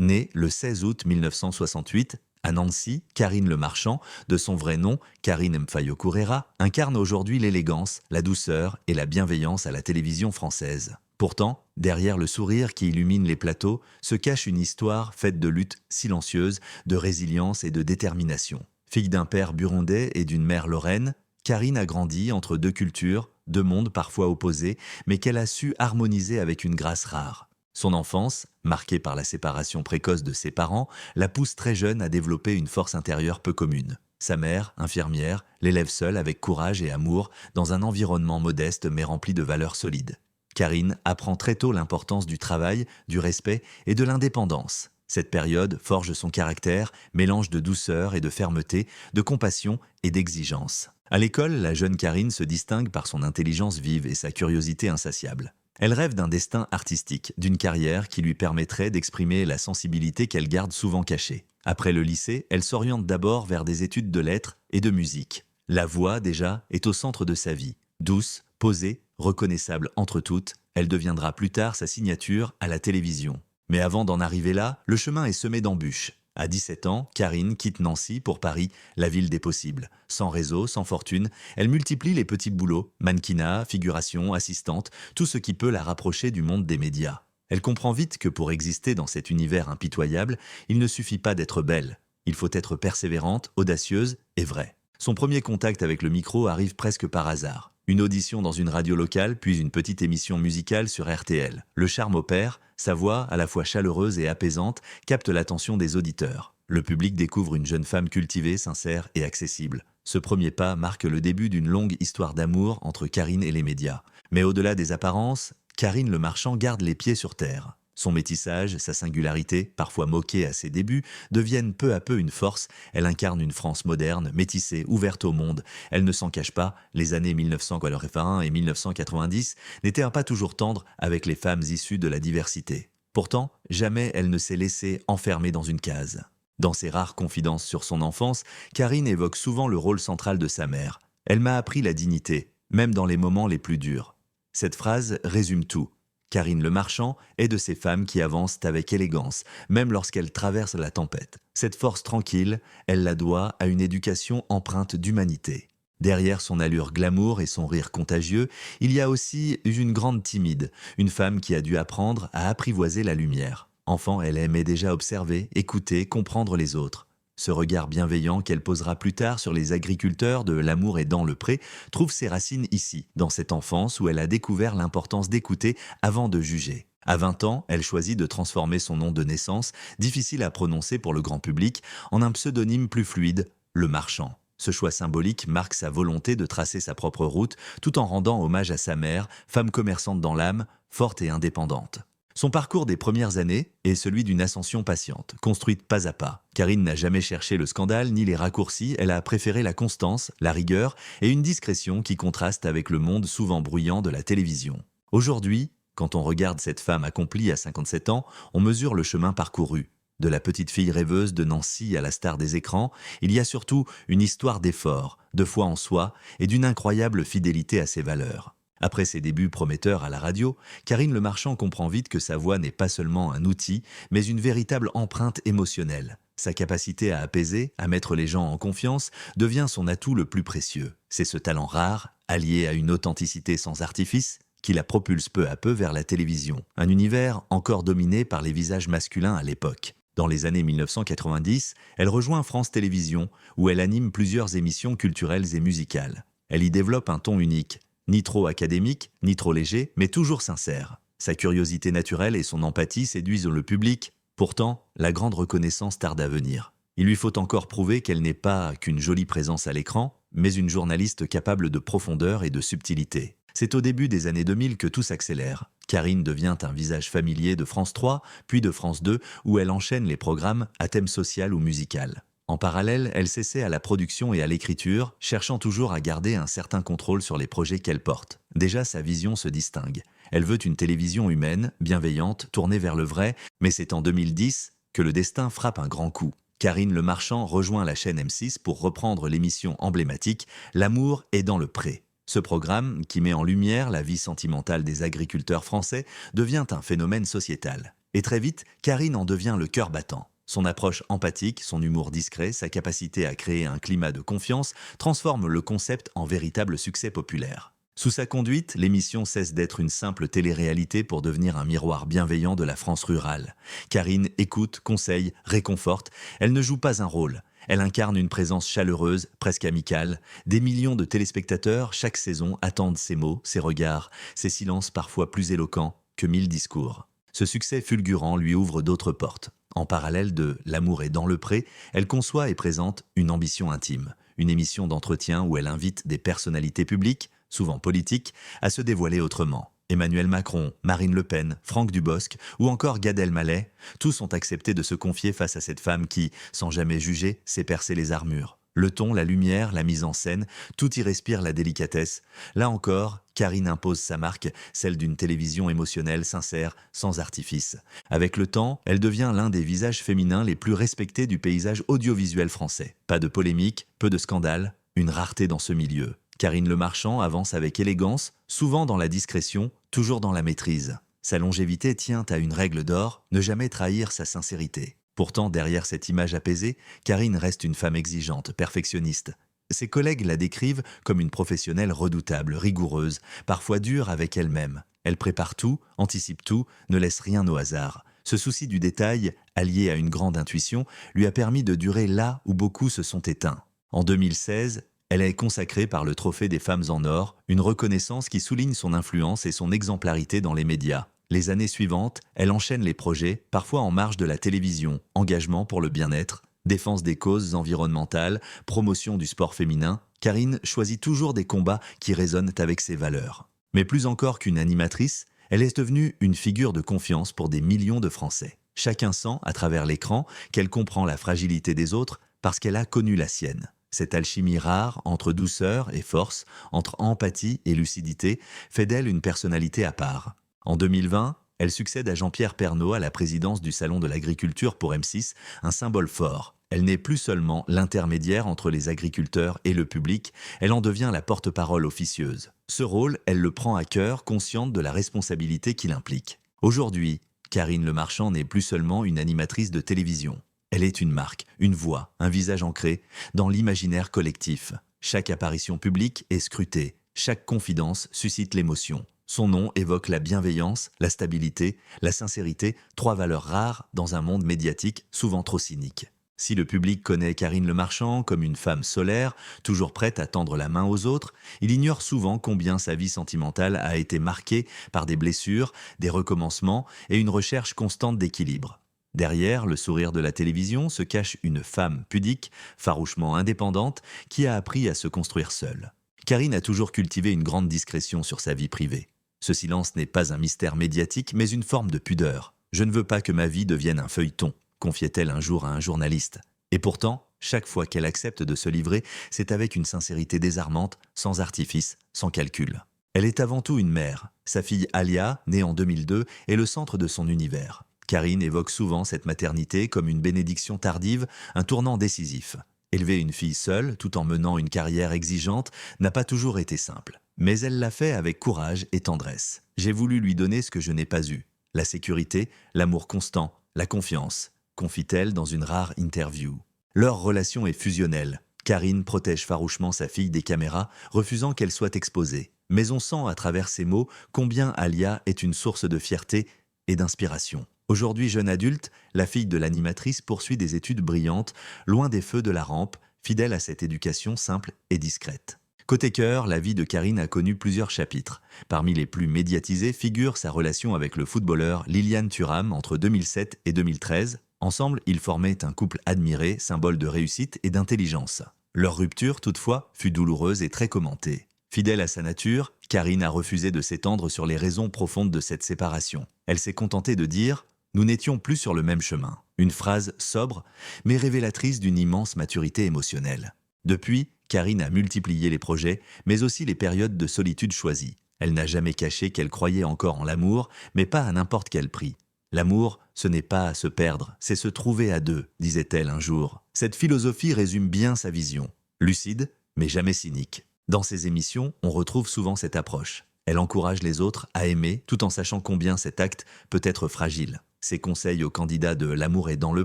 Née le 16 août 1968 à Nancy, Karine Le Marchand, de son vrai nom, Karine Mfayo Kourera, incarne aujourd'hui l'élégance, la douceur et la bienveillance à la télévision française. Pourtant, derrière le sourire qui illumine les plateaux, se cache une histoire faite de luttes silencieuses, de résilience et de détermination. Fille d'un père burundais et d'une mère lorraine, Karine a grandi entre deux cultures, deux mondes parfois opposés, mais qu'elle a su harmoniser avec une grâce rare. Son enfance, marquée par la séparation précoce de ses parents, la pousse très jeune à développer une force intérieure peu commune. Sa mère, infirmière, l'élève seule avec courage et amour dans un environnement modeste mais rempli de valeurs solides. Karine apprend très tôt l'importance du travail, du respect et de l'indépendance. Cette période forge son caractère, mélange de douceur et de fermeté, de compassion et d'exigence. À l'école, la jeune Karine se distingue par son intelligence vive et sa curiosité insatiable. Elle rêve d'un destin artistique, d'une carrière qui lui permettrait d'exprimer la sensibilité qu'elle garde souvent cachée. Après le lycée, elle s'oriente d'abord vers des études de lettres et de musique. La voix, déjà, est au centre de sa vie. Douce, posée, reconnaissable entre toutes, elle deviendra plus tard sa signature à la télévision. Mais avant d'en arriver là, le chemin est semé d'embûches. À 17 ans, Karine quitte Nancy pour Paris, la ville des possibles. Sans réseau, sans fortune, elle multiplie les petits boulots, mannequinat, figuration, assistante, tout ce qui peut la rapprocher du monde des médias. Elle comprend vite que pour exister dans cet univers impitoyable, il ne suffit pas d'être belle. Il faut être persévérante, audacieuse et vraie. Son premier contact avec le micro arrive presque par hasard. Une audition dans une radio locale, puis une petite émission musicale sur RTL. Le charme opère, sa voix, à la fois chaleureuse et apaisante, capte l'attention des auditeurs. Le public découvre une jeune femme cultivée, sincère et accessible. Ce premier pas marque le début d'une longue histoire d'amour entre Karine et les médias. Mais au-delà des apparences, Karine Le Marchand garde les pieds sur terre. Son métissage, sa singularité, parfois moquée à ses débuts, deviennent peu à peu une force. Elle incarne une France moderne, métissée, ouverte au monde. Elle ne s'en cache pas, les années 1981 et 1990 n'étaient pas toujours tendres avec les femmes issues de la diversité. Pourtant, jamais elle ne s'est laissée enfermer dans une case. Dans ses rares confidences sur son enfance, Karine évoque souvent le rôle central de sa mère. Elle m'a appris la dignité, même dans les moments les plus durs. Cette phrase résume tout. Karine Le Marchand est de ces femmes qui avancent avec élégance, même lorsqu'elles traversent la tempête. Cette force tranquille, elle la doit à une éducation empreinte d'humanité. Derrière son allure glamour et son rire contagieux, il y a aussi une grande timide, une femme qui a dû apprendre à apprivoiser la lumière. Enfant, elle aimait déjà observer, écouter, comprendre les autres. Ce regard bienveillant qu'elle posera plus tard sur les agriculteurs de L'amour est dans le pré trouve ses racines ici, dans cette enfance où elle a découvert l'importance d'écouter avant de juger. À 20 ans, elle choisit de transformer son nom de naissance, difficile à prononcer pour le grand public, en un pseudonyme plus fluide, Le Marchand. Ce choix symbolique marque sa volonté de tracer sa propre route tout en rendant hommage à sa mère, femme commerçante dans l'âme, forte et indépendante. Son parcours des premières années est celui d'une ascension patiente, construite pas à pas. Karine n'a jamais cherché le scandale ni les raccourcis, elle a préféré la constance, la rigueur et une discrétion qui contraste avec le monde souvent bruyant de la télévision. Aujourd'hui, quand on regarde cette femme accomplie à 57 ans, on mesure le chemin parcouru. De la petite fille rêveuse de Nancy à la star des écrans, il y a surtout une histoire d'effort, de foi en soi et d'une incroyable fidélité à ses valeurs. Après ses débuts prometteurs à la radio, Karine Le Marchand comprend vite que sa voix n'est pas seulement un outil, mais une véritable empreinte émotionnelle. Sa capacité à apaiser, à mettre les gens en confiance, devient son atout le plus précieux. C'est ce talent rare, allié à une authenticité sans artifice, qui la propulse peu à peu vers la télévision. Un univers encore dominé par les visages masculins à l'époque. Dans les années 1990, elle rejoint France Télévisions, où elle anime plusieurs émissions culturelles et musicales. Elle y développe un ton unique. Ni trop académique, ni trop léger, mais toujours sincère. Sa curiosité naturelle et son empathie séduisent le public. Pourtant, la grande reconnaissance tarde à venir. Il lui faut encore prouver qu'elle n'est pas qu'une jolie présence à l'écran, mais une journaliste capable de profondeur et de subtilité. C'est au début des années 2000 que tout s'accélère. Karine devient un visage familier de France 3, puis de France 2, où elle enchaîne les programmes à thème social ou musical. En parallèle, elle s'essaie à la production et à l'écriture, cherchant toujours à garder un certain contrôle sur les projets qu'elle porte. Déjà, sa vision se distingue. Elle veut une télévision humaine, bienveillante, tournée vers le vrai, mais c'est en 2010 que le destin frappe un grand coup. Karine Le Marchand rejoint la chaîne M6 pour reprendre l'émission emblématique L'amour est dans le pré. Ce programme, qui met en lumière la vie sentimentale des agriculteurs français, devient un phénomène sociétal. Et très vite, Karine en devient le cœur battant. Son approche empathique, son humour discret, sa capacité à créer un climat de confiance transforment le concept en véritable succès populaire. Sous sa conduite, l'émission cesse d'être une simple télé-réalité pour devenir un miroir bienveillant de la France rurale. Karine écoute, conseille, réconforte. Elle ne joue pas un rôle. Elle incarne une présence chaleureuse, presque amicale. Des millions de téléspectateurs, chaque saison, attendent ses mots, ses regards, ses silences parfois plus éloquents que 1000 discours. Ce succès fulgurant lui ouvre d'autres portes. En parallèle de L'amour est dans le pré, elle conçoit et présente Une ambition intime, une émission d'entretien où elle invite des personnalités publiques, souvent politiques, à se dévoiler autrement. Emmanuel Macron, Marine Le Pen, Franck Dubosc ou encore Gad Elmaleh, tous ont accepté de se confier face à cette femme qui, sans jamais juger, sait percer les armures. Le ton, la lumière, la mise en scène, tout y respire la délicatesse. Là encore, Karine impose sa marque, celle d'une télévision émotionnelle, sincère, sans artifice. Avec le temps, elle devient l'un des visages féminins les plus respectés du paysage audiovisuel français. Pas de polémique, peu de scandales, une rareté dans ce milieu. Karine Le Marchand avance avec élégance, souvent dans la discrétion, toujours dans la maîtrise. Sa longévité tient à une règle d'or, ne jamais trahir sa sincérité. Pourtant, derrière cette image apaisée, Karine reste une femme exigeante, perfectionniste. Ses collègues la décrivent comme une professionnelle redoutable, rigoureuse, parfois dure avec elle-même. Elle prépare tout, anticipe tout, ne laisse rien au hasard. Ce souci du détail, allié à une grande intuition, lui a permis de durer là où beaucoup se sont éteints. En 2016, elle est consacrée par le Trophée des femmes en or, une reconnaissance qui souligne son influence et son exemplarité dans les médias. Les années suivantes, elle enchaîne les projets, parfois en marge de la télévision, engagement pour le bien-être, défense des causes environnementales, promotion du sport féminin. Karine choisit toujours des combats qui résonnent avec ses valeurs. Mais plus encore qu'une animatrice, elle est devenue une figure de confiance pour des millions de Français. Chacun sent, à travers l'écran, qu'elle comprend la fragilité des autres parce qu'elle a connu la sienne. Cette alchimie rare entre douceur et force, entre empathie et lucidité, fait d'elle une personnalité à part. En 2020, elle succède à Jean-Pierre Pernaut à la présidence du Salon de l'Agriculture pour M6, un symbole fort. Elle n'est plus seulement l'intermédiaire entre les agriculteurs et le public, elle en devient la porte-parole officieuse. Ce rôle, elle le prend à cœur, consciente de la responsabilité qu'il implique. Aujourd'hui, Karine Le Marchand n'est plus seulement une animatrice de télévision. Elle est une marque, une voix, un visage ancré dans l'imaginaire collectif. Chaque apparition publique est scrutée, chaque confidence suscite l'émotion. Son nom évoque la bienveillance, la stabilité, la sincérité, trois valeurs rares dans un monde médiatique souvent trop cynique. Si le public connaît Karine Le Marchand comme une femme solaire, toujours prête à tendre la main aux autres, il ignore souvent combien sa vie sentimentale a été marquée par des blessures, des recommencements et une recherche constante d'équilibre. Derrière le sourire de la télévision se cache une femme pudique, farouchement indépendante, qui a appris à se construire seule. Karine a toujours cultivé une grande discrétion sur sa vie privée. Ce silence n'est pas un mystère médiatique, mais une forme de pudeur. « Je ne veux pas que ma vie devienne un feuilleton », confiait-elle un jour à un journaliste. Et pourtant, chaque fois qu'elle accepte de se livrer, c'est avec une sincérité désarmante, sans artifice, sans calcul. Elle est avant tout une mère. Sa fille Alia, née en 2002, est le centre de son univers. Karine évoque souvent cette maternité comme une bénédiction tardive, un tournant décisif. Élever une fille seule, tout en menant une carrière exigeante, n'a pas toujours été simple. Mais elle l'a fait avec courage et tendresse. J'ai voulu lui donner ce que je n'ai pas eu. La sécurité, l'amour constant, la confiance, confie-t-elle dans une rare interview. Leur relation est fusionnelle. Karine protège farouchement sa fille des caméras, refusant qu'elle soit exposée. Mais on sent à travers ses mots combien Alia est une source de fierté et d'inspiration. Aujourd'hui jeune adulte, la fille de l'animatrice poursuit des études brillantes, loin des feux de la rampe, fidèle à cette éducation simple et discrète. Côté cœur, la vie de Karine a connu plusieurs chapitres. Parmi les plus médiatisés figure sa relation avec le footballeur Lilian Thuram entre 2007 et 2013. Ensemble, ils formaient un couple admiré, symbole de réussite et d'intelligence. Leur rupture, toutefois, fut douloureuse et très commentée. Fidèle à sa nature, Karine a refusé de s'étendre sur les raisons profondes de cette séparation. Elle s'est contentée de dire « Nous n'étions plus sur le même chemin ». Une phrase sobre, mais révélatrice d'une immense maturité émotionnelle. Depuis, Karine a multiplié les projets, mais aussi les périodes de solitude choisies. Elle n'a jamais caché qu'elle croyait encore en l'amour, mais pas à n'importe quel prix. L'amour, ce n'est pas à se perdre, c'est se trouver à deux, disait-elle un jour. Cette philosophie résume bien sa vision. Lucide, mais jamais cynique. Dans ses émissions, on retrouve souvent cette approche. Elle encourage les autres à aimer, tout en sachant combien cet acte peut être fragile. Ses conseils aux candidats de L'amour est dans le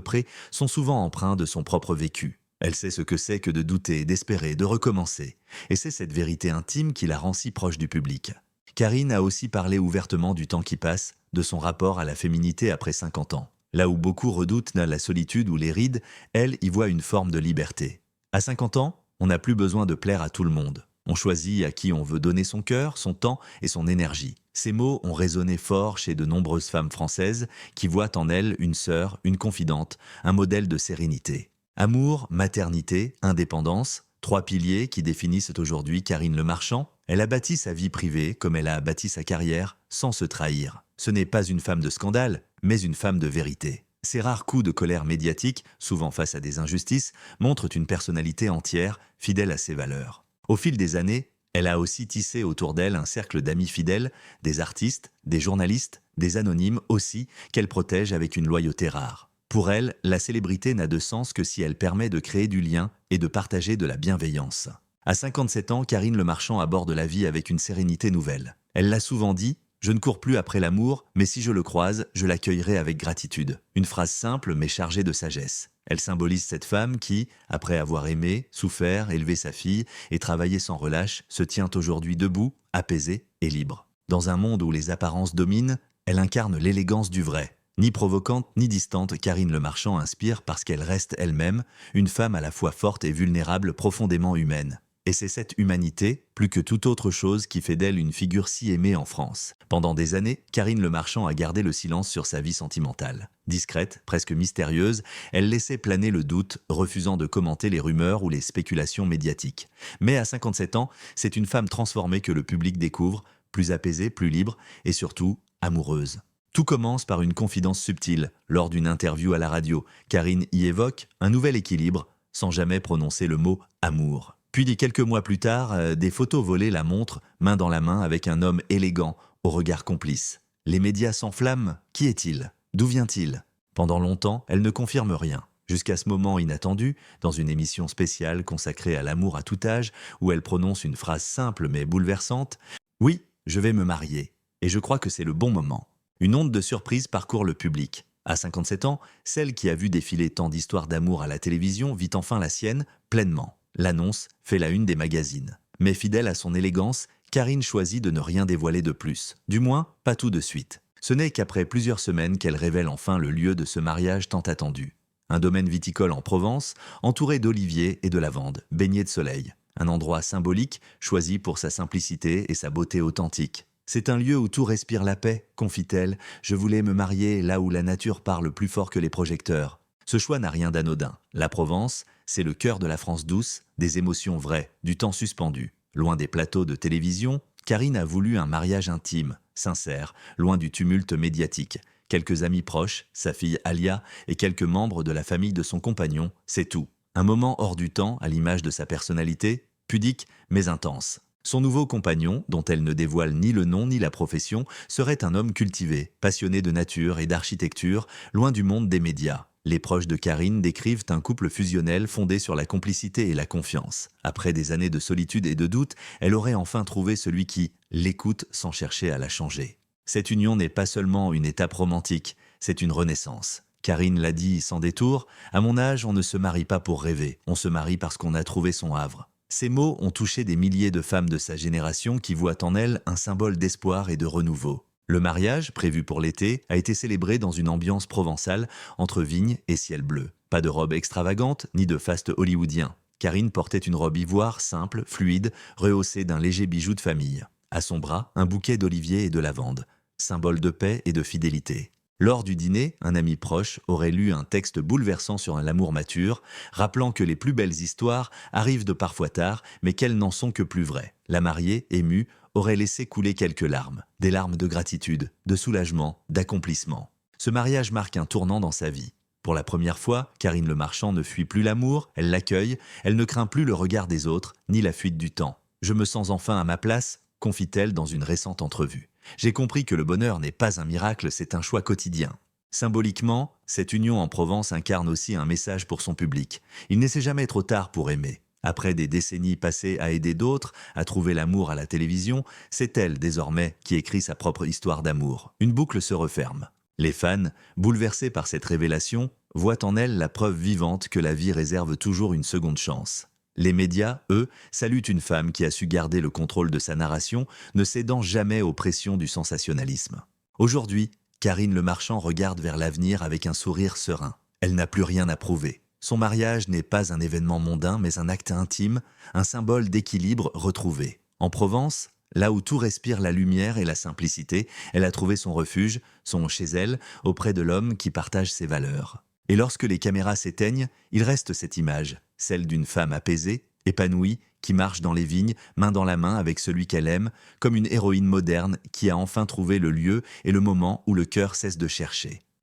pré sont souvent empreints de son propre vécu. Elle sait ce que c'est que de douter, d'espérer, de recommencer. Et c'est cette vérité intime qui la rend si proche du public. Karine a aussi parlé ouvertement du temps qui passe, de son rapport à la féminité après 50 ans. Là où beaucoup redoutent la solitude ou les rides, elle y voit une forme de liberté. À 50 ans, on n'a plus besoin de plaire à tout le monde. On choisit à qui on veut donner son cœur, son temps et son énergie. Ces mots ont résonné fort chez de nombreuses femmes françaises qui voient en elle une sœur, une confidente, un modèle de sérénité. Amour, maternité, indépendance, trois piliers qui définissent aujourd'hui Karine Le Marchand. Elle a bâti sa vie privée comme elle a bâti sa carrière, sans se trahir. Ce n'est pas une femme de scandale, mais une femme de vérité. Ses rares coups de colère médiatique, souvent face à des injustices, montrent une personnalité entière, fidèle à ses valeurs. Au fil des années, elle a aussi tissé autour d'elle un cercle d'amis fidèles, des artistes, des journalistes, des anonymes aussi, qu'elle protège avec une loyauté rare. Pour elle, la célébrité n'a de sens que si elle permet de créer du lien et de partager de la bienveillance. À 57 ans, Karine Le Marchand aborde la vie avec une sérénité nouvelle. Elle l'a souvent dit, « Je ne cours plus après l'amour, mais si je le croise, je l'accueillerai avec gratitude ». Une phrase simple mais chargée de sagesse. Elle symbolise cette femme qui, après avoir aimé, souffert, élevé sa fille et travaillé sans relâche, se tient aujourd'hui debout, apaisée et libre. Dans un monde où les apparences dominent, elle incarne l'élégance du vrai. Ni provocante ni distante, Karine Le Marchand inspire parce qu'elle reste elle-même, une femme à la fois forte et vulnérable, profondément humaine. Et c'est cette humanité, plus que toute autre chose, qui fait d'elle une figure si aimée en France. Pendant des années, Karine Le Marchand a gardé le silence sur sa vie sentimentale. Discrète, presque mystérieuse, elle laissait planer le doute, refusant de commenter les rumeurs ou les spéculations médiatiques. Mais à 57 ans, c'est une femme transformée que le public découvre, plus apaisée, plus libre et surtout amoureuse. Tout commence par une confidence subtile. Lors d'une interview à la radio, Karine y évoque un nouvel équilibre, sans jamais prononcer le mot « amour ». Puis quelques mois plus tard, des photos volées la montrent, main dans la main avec un homme élégant, au regard complice. Les médias s'enflamment. Qui est-il? D'où vient-il? Pendant longtemps, elle ne confirme rien. Jusqu'à ce moment inattendu, dans une émission spéciale consacrée à l'amour à tout âge, où elle prononce une phrase simple mais bouleversante « Oui, je vais me marier. Et je crois que c'est le bon moment ». Une onde de surprise parcourt le public. À 57 ans, celle qui a vu défiler tant d'histoires d'amour à la télévision vit enfin la sienne pleinement. L'annonce fait la une des magazines. Mais fidèle à son élégance, Karine choisit de ne rien dévoiler de plus. Du moins, pas tout de suite. Ce n'est qu'après plusieurs semaines qu'elle révèle enfin le lieu de ce mariage tant attendu. Un domaine viticole en Provence, entouré d'oliviers et de lavandes, baigné de soleil. Un endroit symbolique, choisi pour sa simplicité et sa beauté authentique. C'est un lieu où tout respire la paix, confie-t-elle. Je voulais me marier là où la nature parle plus fort que les projecteurs. Ce choix n'a rien d'anodin. La Provence, c'est le cœur de la France douce, des émotions vraies, du temps suspendu. Loin des plateaux de télévision, Karine a voulu un mariage intime, sincère, loin du tumulte médiatique. Quelques amis proches, sa fille Alia et quelques membres de la famille de son compagnon, c'est tout. Un moment hors du temps, à l'image de sa personnalité, pudique mais intense. Son nouveau compagnon, dont elle ne dévoile ni le nom ni la profession, serait un homme cultivé, passionné de nature et d'architecture, loin du monde des médias. Les proches de Karine décrivent un couple fusionnel fondé sur la complicité et la confiance. Après des années de solitude et de doute, elle aurait enfin trouvé celui qui l'écoute sans chercher à la changer. Cette union n'est pas seulement une étape romantique, c'est une renaissance. Karine l'a dit sans détour, « À mon âge, on ne se marie pas pour rêver, on se marie parce qu'on a trouvé son havre ». Ces mots ont touché des milliers de femmes de sa génération qui voient en elle un symbole d'espoir et de renouveau. Le mariage, prévu pour l'été, a été célébré dans une ambiance provençale entre vignes et ciel bleu. Pas de robe extravagante, ni de faste hollywoodien. Karine portait une robe ivoire simple, fluide, rehaussée d'un léger bijou de famille. À son bras, un bouquet d'oliviers et de lavande, symbole de paix et de fidélité. Lors du dîner, un ami proche aurait lu un texte bouleversant sur l'amour mature, rappelant que les plus belles histoires arrivent de parfois tard, mais qu'elles n'en sont que plus vraies. La mariée, émue, aurait laissé couler quelques larmes. Des larmes de gratitude, de soulagement, d'accomplissement. Ce mariage marque un tournant dans sa vie. Pour la première fois, Karine Le Marchand ne fuit plus l'amour, elle l'accueille, elle ne craint plus le regard des autres, ni la fuite du temps. « Je me sens enfin à ma place », confie-t-elle dans une récente entrevue. J'ai compris que le bonheur n'est pas un miracle, c'est un choix quotidien. Symboliquement, cette union en Provence incarne aussi un message pour son public. Il ne sait jamais trop tard pour aimer. Après des décennies passées à aider d'autres, à trouver l'amour à la télévision, c'est elle, désormais, qui écrit sa propre histoire d'amour. Une boucle se referme. Les fans, bouleversés par cette révélation, voient en elle la preuve vivante que la vie réserve toujours une seconde chance. Les médias, eux, saluent une femme qui a su garder le contrôle de sa narration, ne cédant jamais aux pressions du sensationnalisme. Aujourd'hui, Karine Le Marchand regarde vers l'avenir avec un sourire serein. Elle n'a plus rien à prouver. Son mariage n'est pas un événement mondain, mais un acte intime, un symbole d'équilibre retrouvé. En Provence, là où tout respire la lumière et la simplicité, elle a trouvé son refuge, son chez elle, auprès de l'homme qui partage ses valeurs. Et lorsque les caméras s'éteignent, il reste cette image, celle d'une femme apaisée, épanouie, qui marche dans les vignes, main dans la main avec celui qu'elle aime, comme une héroïne moderne qui a enfin trouvé le lieu et le moment où le cœur cesse de chercher.